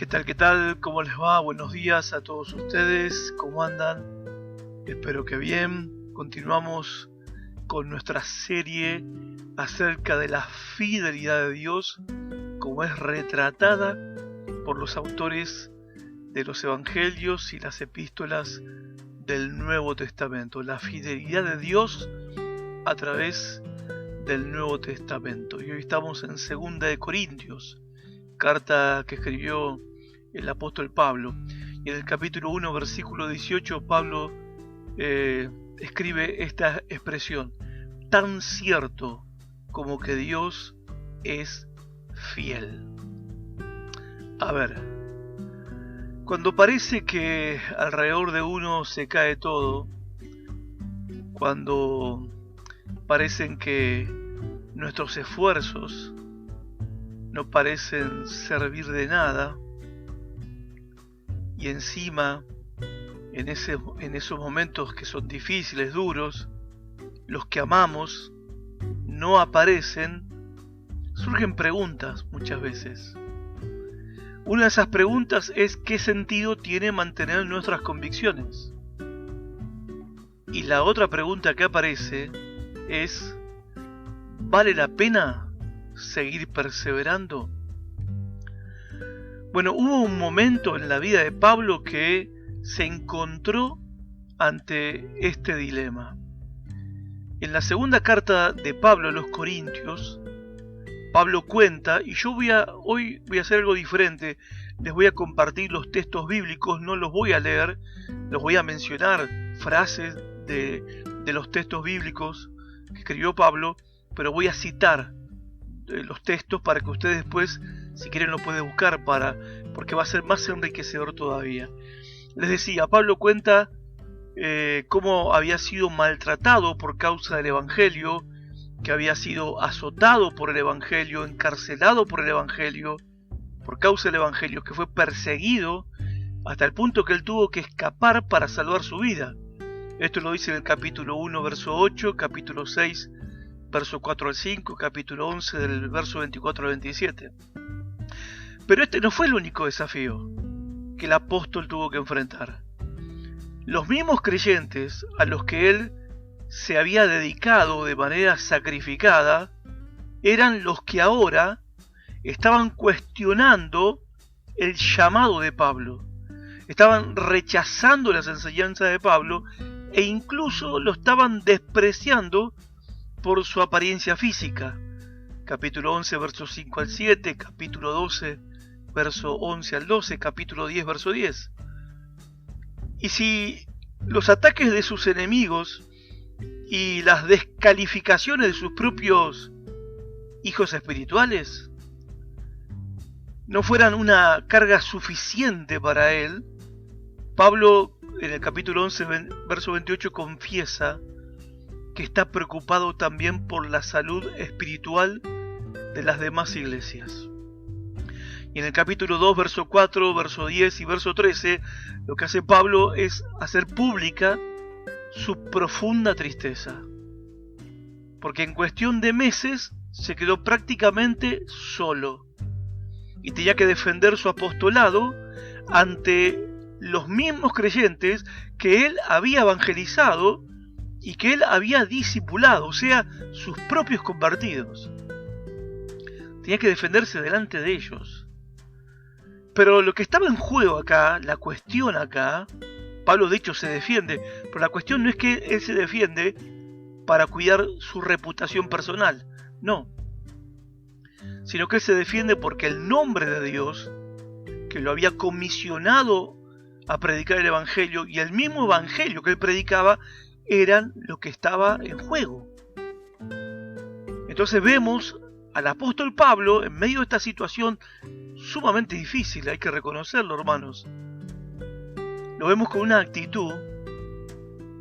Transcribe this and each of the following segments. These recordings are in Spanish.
tal? ¿Qué tal? ¿Cómo les va? Buenos días a todos ustedes. ¿Cómo andan? Espero que bien. Continuamos con nuestra serie acerca de la fidelidad de Dios, como es retratada por los autores de los evangelios y las epístolas del Nuevo Testamento. La fidelidad de Dios a través del Nuevo Testamento. Y hoy estamos en 2 de Corintios, carta que escribió el apóstol Pablo. Y en el capítulo 1, versículo 18, Pablo escribe esta expresión: tan cierto como que Dios es fiel. A ver, cuando parece que alrededor de uno se cae todo, cuando parecen que nuestros esfuerzos no parecen servir de nada, y encima en esos momentos que son difíciles, duros, los que amamos no aparecen, surgen preguntas muchas veces. Una de esas preguntas es: ¿qué sentido tiene mantener nuestras convicciones? Y la otra pregunta que aparece es: ¿vale la pena seguir perseverando? Bueno, hubo un momento en la vida de Pablo que se encontró ante este dilema. En la segunda carta de Pablo a los Corintios, Pablo cuenta, y yo hoy voy a hacer algo diferente. Les voy a compartir los textos bíblicos, no los voy a leer, los voy a mencionar, frases de los textos bíblicos que escribió Pablo, pero voy a citar los textos para que ustedes después, si quieren, lo pueden buscar, porque va a ser más enriquecedor todavía. Les decía, Pablo cuenta cómo había sido maltratado por causa del Evangelio, que había sido azotado por el Evangelio, encarcelado por el Evangelio, por causa del Evangelio, que fue perseguido hasta el punto que él tuvo que escapar para salvar su vida. Esto lo dice en el capítulo 1, verso 8, capítulo 6, verso 4 al 5, capítulo 11, del verso 24 al 27. Pero este no fue el único desafío que el apóstol tuvo que enfrentar. Los mismos creyentes a los que él se había dedicado de manera sacrificada eran los que ahora estaban cuestionando el llamado de Pablo. Estaban rechazando las enseñanzas de Pablo e incluso lo estaban despreciando por su apariencia física. Capítulo 11, versos 5 al 7, capítulo 12, verso 11 al 12, capítulo 10, verso 10. Y si los ataques de sus enemigos y las descalificaciones de sus propios hijos espirituales no fueran una carga suficiente para él, Pablo en el capítulo 11, verso 28 confiesa que está preocupado también por la salud espiritual de las demás iglesias. Y en el capítulo 2, verso 4, verso 10 y verso 13, lo que hace Pablo es hacer pública su profunda tristeza, porque en cuestión de meses se quedó prácticamente solo y tenía que defender su apostolado ante los mismos creyentes que él había evangelizado y que él había discipulado, o sea, sus propios convertidos. Tenía que defenderse delante de ellos. Pero lo que estaba en juego acá, la cuestión acá, Pablo de hecho se defiende, pero la cuestión no es que él se defiende para cuidar su reputación personal, no, sino que él se defiende porque el nombre de Dios, que lo había comisionado a predicar el Evangelio, y el mismo Evangelio que él predicaba, eran lo que estaba en juego. Entonces vemos al apóstol Pablo en medio de esta situación sumamente difícil, hay que reconocerlo, hermanos. Lo vemos con una actitud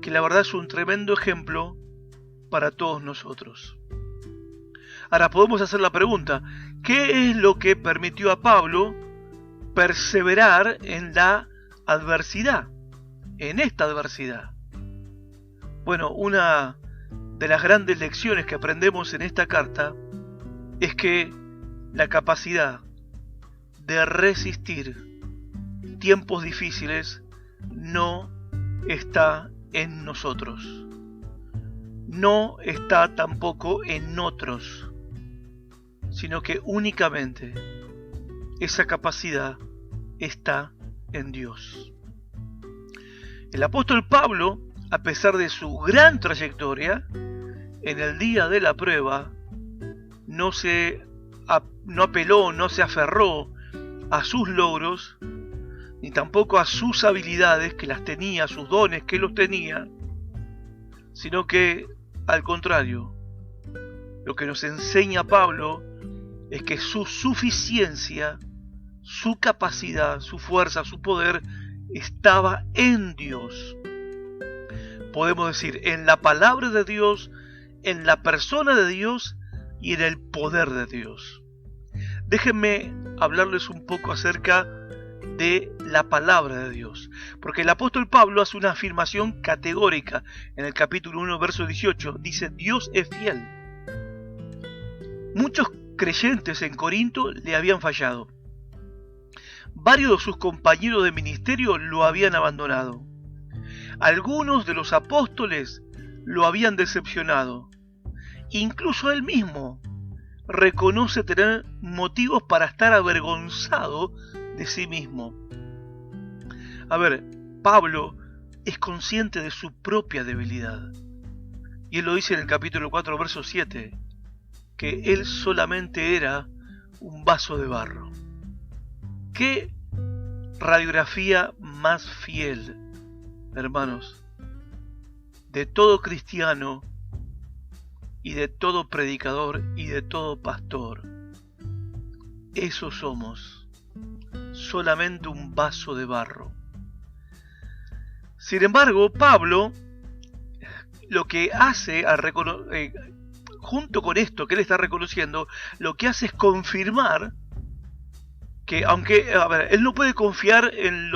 que la verdad es un tremendo ejemplo para todos nosotros. Ahora podemos hacer la pregunta: ¿qué es lo que permitió a Pablo perseverar en la adversidad, en esta adversidad? Bueno, una de las grandes lecciones que aprendemos en esta carta es que la capacidad de resistir tiempos difíciles no está en nosotros. No está tampoco en otros, sino que únicamente esa capacidad está en Dios. El apóstol Pablo, a pesar de su gran trayectoria, en el día de la prueba no apeló, no se aferró a sus logros, ni tampoco a sus habilidades, que las tenía, sus dones, que los tenía, sino que, al contrario, lo que nos enseña Pablo es que su suficiencia, su capacidad, su fuerza, su poder, estaba en Dios. Podemos decir, en la palabra de Dios, en la persona de Dios y en el poder de Dios. Déjenme hablarles un poco acerca de la palabra de Dios, porque el apóstol Pablo hace una afirmación categórica en el capítulo 1, verso 18. Dice, Dios es fiel. Muchos creyentes en Corinto le habían fallado. Varios de sus compañeros de ministerio lo habían abandonado. Algunos de los apóstoles lo habían decepcionado. Incluso él mismo reconoce tener motivos para estar avergonzado de sí mismo. A ver, Pablo es consciente de su propia debilidad. Y él lo dice en el capítulo 4, verso 7, que él solamente era un vaso de barro. ¿Qué radiografía más fiel, hermanos, de todo cristiano y de todo predicador y de todo pastor? Eso somos, solamente un vaso de barro. Sin embargo, Pablo lo que hace junto con esto que él está reconociendo, lo que hace es confirmar que aunque, él no puede confiar en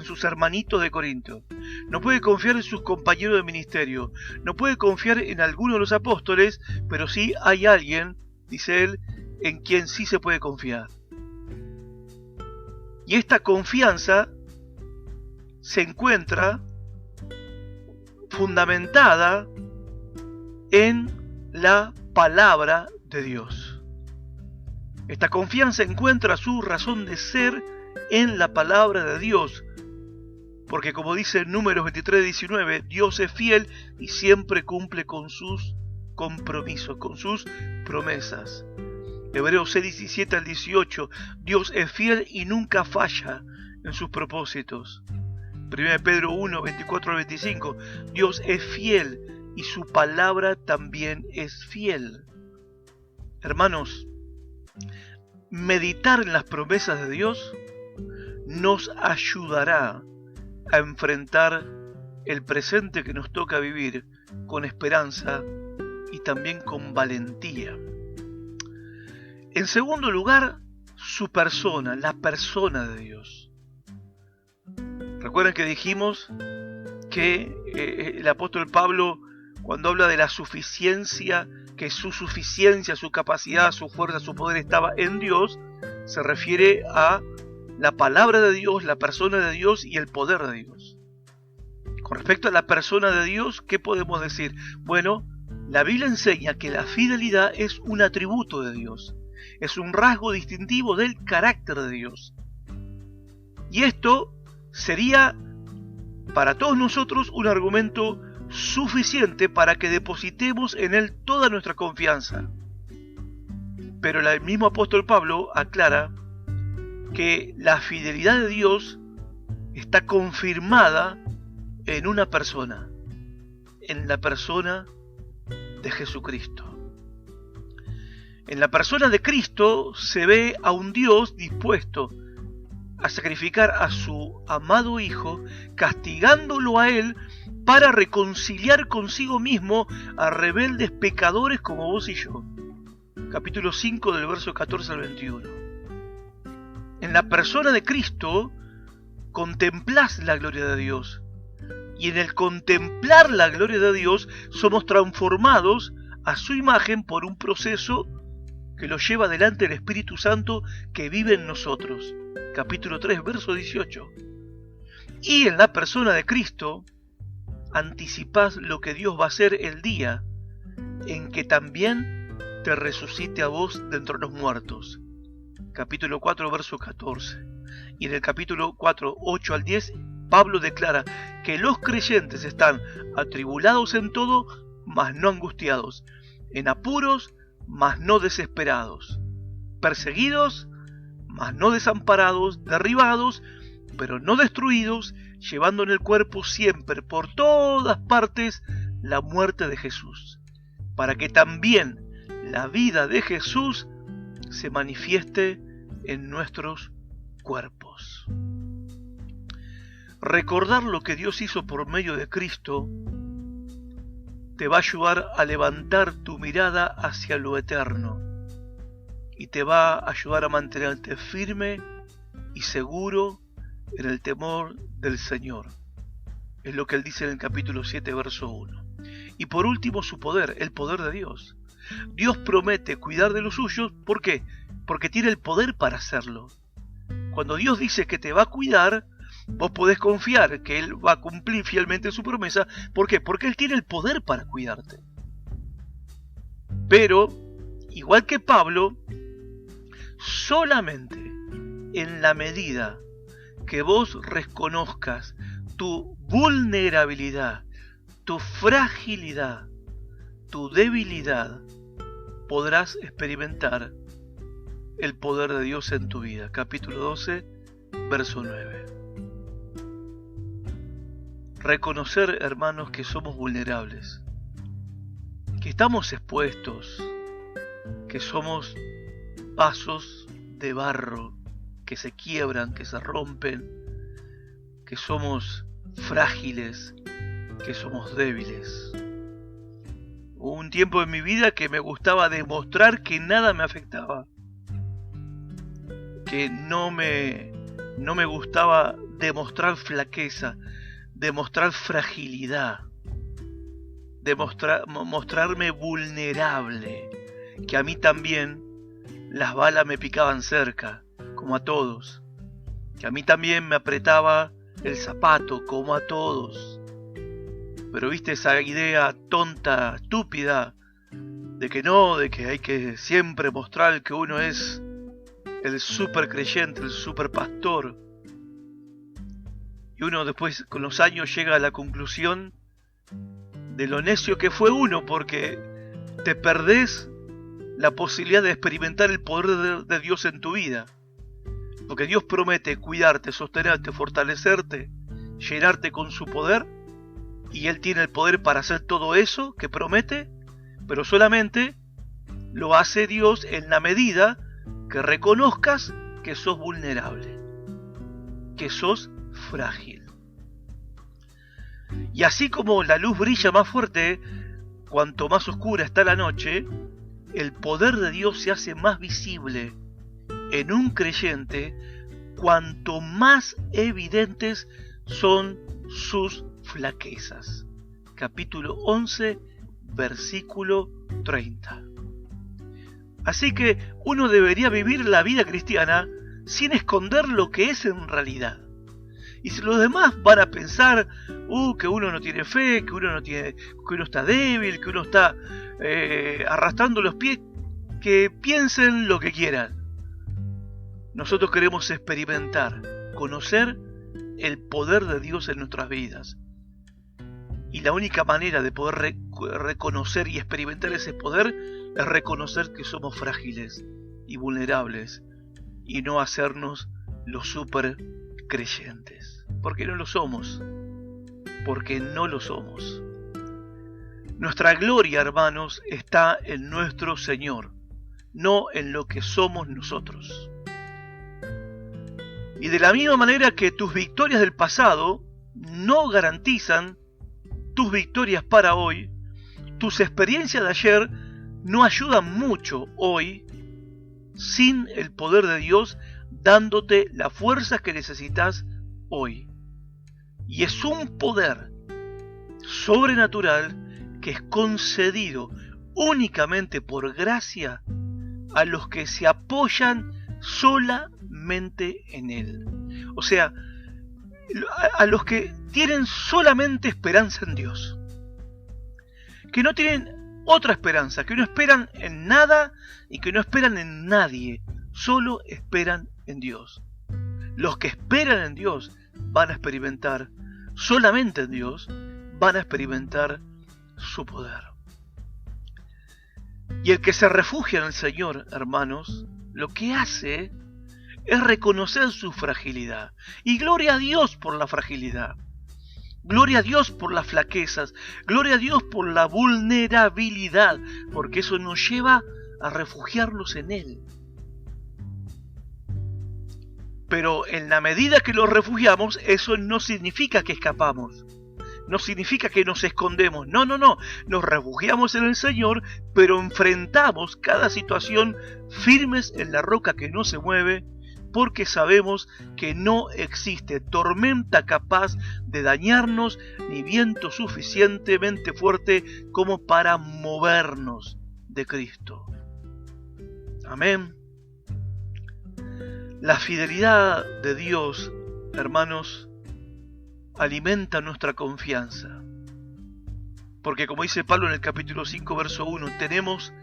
sus hermanitos de Corinto, no puede confiar en sus compañeros de ministerio, no puede confiar en alguno de los apóstoles, pero sí hay alguien, dice él, en quien sí se puede confiar. Y esta confianza se encuentra fundamentada en la palabra de Dios. Esta confianza encuentra su razón de ser en la palabra de Dios, porque como dice Números 23:19, Dios es fiel y siempre cumple con sus compromisos, con sus promesas. Hebreos 6:17 al 18, Dios es fiel y nunca falla en sus propósitos. 1 Pedro 1:24 al 25, Dios es fiel y su palabra también es fiel. Hermanos, meditar en las promesas de Dios nos ayudará a enfrentar el presente que nos toca vivir con esperanza y también con valentía. En segundo lugar, su persona, la persona de Dios. Recuerden que dijimos que el apóstol Pablo, cuando habla de la suficiencia, que su suficiencia, su capacidad, su fuerza, su poder estaba en Dios, se refiere a la palabra de Dios, la persona de Dios y el poder de Dios. Con respecto a la persona de Dios, ¿qué podemos decir? Bueno, la Biblia enseña que la fidelidad es un atributo de Dios, es un rasgo distintivo del carácter de Dios. Y esto sería para todos nosotros un argumento suficiente para que depositemos en Él toda nuestra confianza. Pero el mismo apóstol Pablo aclara que la fidelidad de Dios está confirmada en una persona, en la persona de Jesucristo. En la persona de Cristo se ve a un Dios dispuesto a sacrificar a su amado Hijo, castigándolo a Él para reconciliar consigo mismo a rebeldes pecadores como vos y yo. Capítulo 5 del verso 14 al 21. En la persona de Cristo contemplás la gloria de Dios, y en el contemplar la gloria de Dios somos transformados a su imagen por un proceso que lo lleva adelante el Espíritu Santo que vive en nosotros. Capítulo 3, verso 18. Y en la persona de Cristo anticipás lo que Dios va a hacer el día en que también te resucite a vos de entre los muertos. Capítulo 4, verso 14. Y en el capítulo 4, 8 al 10, Pablo declara que los creyentes están atribulados en todo, mas no angustiados, en apuros, mas no desesperados, perseguidos, mas no desamparados, derribados, pero no destruidos, llevando en el cuerpo siempre por todas partes la muerte de Jesús, para que también la vida de Jesús se manifieste en nuestros cuerpos. Recordar lo que Dios hizo por medio de Cristo te va a ayudar a levantar tu mirada hacia lo eterno y te va a ayudar a mantenerte firme y seguro en el temor del Señor. Es lo que Él dice en el capítulo 7, verso 1. Y por último, su poder, el poder de Dios. Dios promete cuidar de los suyos. ¿Por qué? Porque tiene el poder para hacerlo. Cuando Dios dice que te va a cuidar, vos podés confiar que Él va a cumplir fielmente su promesa. ¿Por qué? Porque Él tiene el poder para cuidarte. Pero, igual que Pablo, solamente en la medida que vos reconozcas tu vulnerabilidad, tu fragilidad, tu debilidad, podrás experimentar el poder de Dios en tu vida. Capítulo 12, verso 9. Reconocer, hermanos, que somos vulnerables, que estamos expuestos, que somos vasos de barro que se quiebran, que se rompen, que somos frágiles, que somos débiles. Hubo un tiempo en mi vida que me gustaba demostrar que nada me afectaba, que no me gustaba demostrar flaqueza, demostrar fragilidad, mostrarme vulnerable, que a mí también las balas me picaban cerca, como a todos, que a mí también me apretaba el zapato, como a todos. Pero viste esa idea tonta, estúpida, de que no, de que hay que siempre mostrar que uno es el super creyente, el super pastor. Y uno después con los años llega a la conclusión de lo necio que fue uno, porque te perdés la posibilidad de experimentar el poder de Dios en tu vida. Porque Dios promete cuidarte, sostenerte, fortalecerte, llenarte con su poder, y Él tiene el poder para hacer todo eso que promete, pero solamente lo hace Dios en la medida que reconozcas que sos vulnerable, que sos frágil. Y así como la luz brilla más fuerte cuanto más oscura está la noche, el poder de Dios se hace más visible en un creyente cuanto más evidentes son sus flaquezas. Capítulo 11, versículo 30. Así que uno debería vivir la vida cristiana sin esconder lo que es en realidad. Y si los demás van a pensar que uno no tiene fe, que uno está débil, que uno está arrastrando los pies, que piensen lo que quieran. Nosotros queremos experimentar, conocer el poder de Dios en nuestras vidas. Y la única manera de poder reconocer y experimentar ese poder es reconocer que somos frágiles y vulnerables y no hacernos los super creyentes. Porque no lo somos. Porque no lo somos. Nuestra gloria, hermanos, está en nuestro Señor, no en lo que somos nosotros. Y de la misma manera que tus victorias del pasado no garantizan tus victorias para hoy, tus experiencias de ayer no ayudan mucho hoy sin el poder de Dios dándote las fuerzas que necesitas hoy. Y es un poder sobrenatural que es concedido únicamente por gracia a los que se apoyan solamente en Él. O sea, a los que tienen solamente esperanza en Dios, que no tienen otra esperanza, que no esperan en nada y que no esperan en nadie, solo esperan en Dios. Los que esperan en Dios van a experimentar, solamente en Dios, van a experimentar su poder. Y el que se refugia en el Señor, hermanos, lo que hace es reconocer su fragilidad. Y gloria a Dios por la fragilidad. Gloria a Dios por las flaquezas. Gloria a Dios por la vulnerabilidad. Porque eso nos lleva a refugiarnos en Él. Pero en la medida que nos refugiamos, eso no significa que escapamos. No significa que nos escondemos. No. Nos refugiamos en el Señor, pero enfrentamos cada situación firmes en la roca que no se mueve, porque sabemos que no existe tormenta capaz de dañarnos, ni viento suficientemente fuerte como para movernos de Cristo. Amén. La fidelidad de Dios, hermanos, alimenta nuestra confianza. Porque como dice Pablo en el capítulo 5, verso 1, tenemos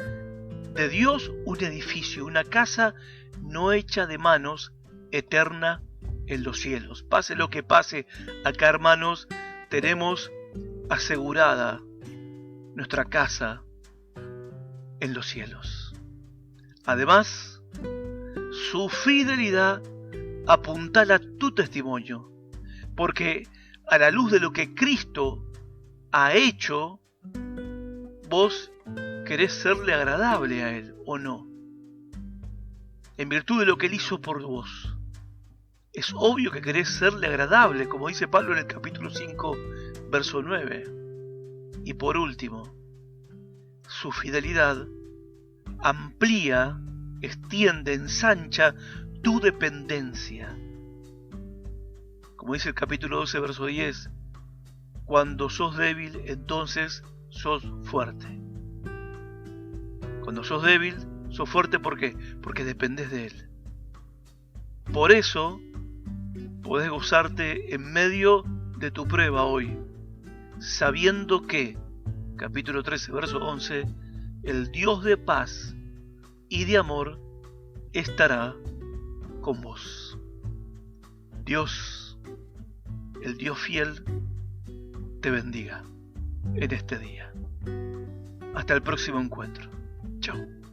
de Dios un edificio, una casa no hecha de manos, eterna en los cielos. Pase lo que pase, acá, hermanos, tenemos asegurada nuestra casa en los cielos. Además, su fidelidad apuntala tu testimonio, porque a la luz de lo que Cristo ha hecho, vos querés serle agradable a Él, ¿o no? En virtud de lo que Él hizo por vos. Es obvio que querés serle agradable, como dice Pablo en el capítulo 5, verso 9. Y por último, su fidelidad amplía, extiende, ensancha tu dependencia. Como dice el capítulo 12, verso 10, cuando sos débil, entonces sos fuerte. Cuando sos débil, sos fuerte, ¿por qué? Porque dependés de Él. Por eso, podés gozarte en medio de tu prueba hoy, sabiendo que, capítulo 13, verso 11, el Dios de paz y de amor estará con vos. Dios, el Dios fiel, te bendiga en este día. Hasta el próximo encuentro. Chao.